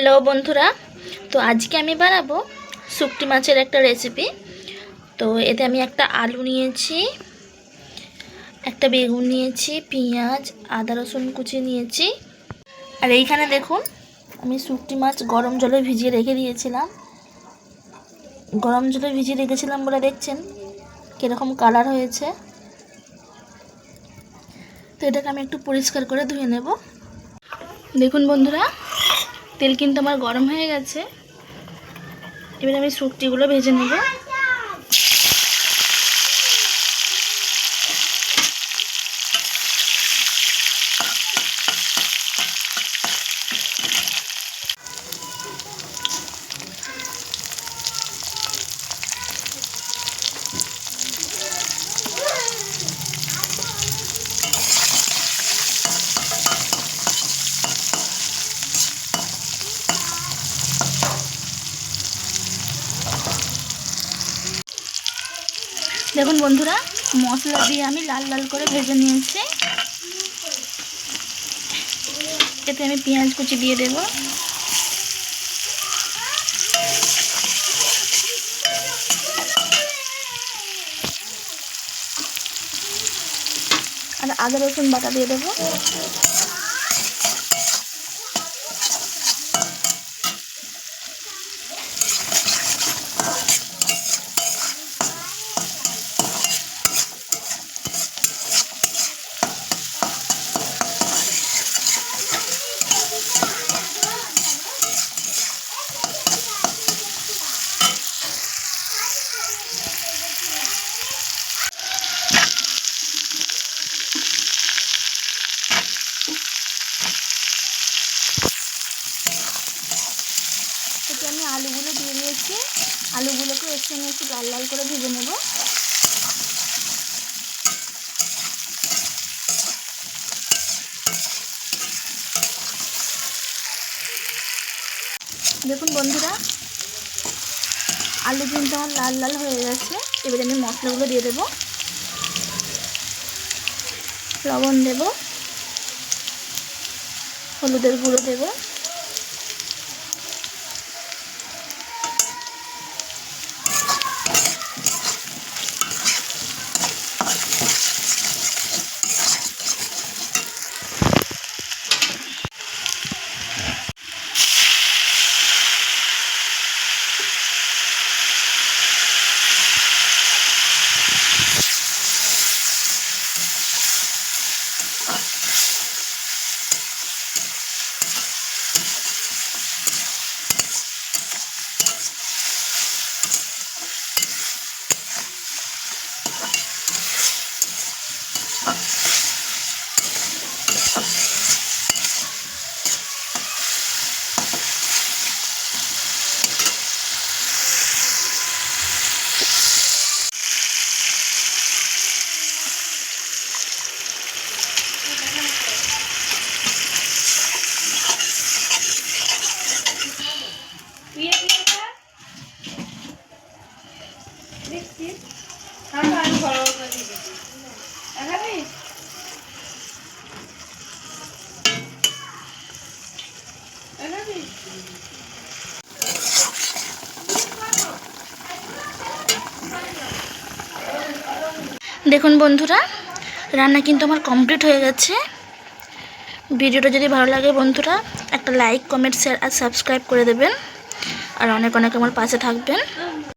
Hello বন্ধুরা, তো আজকে আমি বানাবো শুকটি মাছের একটা রেসিপি। তো এতে আমি একটা আলু নিয়েছি, একটা বেগুন নিয়েছি, পেঁয়াজ, আদা রসুন কুচি নিয়েছি। আর এইখানে দেখুন, আমি শুকটি মাছ গরম জলে ভিজিয়ে রেখে দিয়েছিলাম। গরম জলে ভিজিয়ে রেখেছিলাম বলে দেখছেন কীরকম কালার হয়েছে। তো এটাকে আমি একটু পরিষ্কার করে ধুয়ে নেব। দেখুন বন্ধুরা, তেল কিন্তু আমার গরম হয়ে গেছে। এবার আমি শুকটিগুলো ভেজে নেব। দেখুন বন্ধুরা, মশলা দিয়ে আমি লাল লাল করে ভেজে নিয়েছি। এতে আমি পেঁয়াজ কুচি দিয়ে দেব, আর আদা রসুন বাটা দিয়ে দেবো। এতে আমি আলুগুলো দিয়ে দিয়েছি। আলুগুলোকে একটু লাল লাল করে ভেজে নেব। দেখুন বন্ধুরা, আলু কিন্তু আমার লাল লাল হয়ে গেছে। এবারে আমি মশলাগুলো দিয়ে দেব। লবণ দেব, হলুদের গুঁড়ো দেব, দেখুন বন্ধুরা, রান্না কিন্তু আমার কমপ্লিট হয়ে গেছে। ভিডিওটা যদি ভালো লাগে বন্ধুরা, একটা লাইক, কমেন্ট, শেয়ার আর সাবস্ক্রাইব করে দেবেন। আর অনেক অনেক আমার পাশে থাকবেন।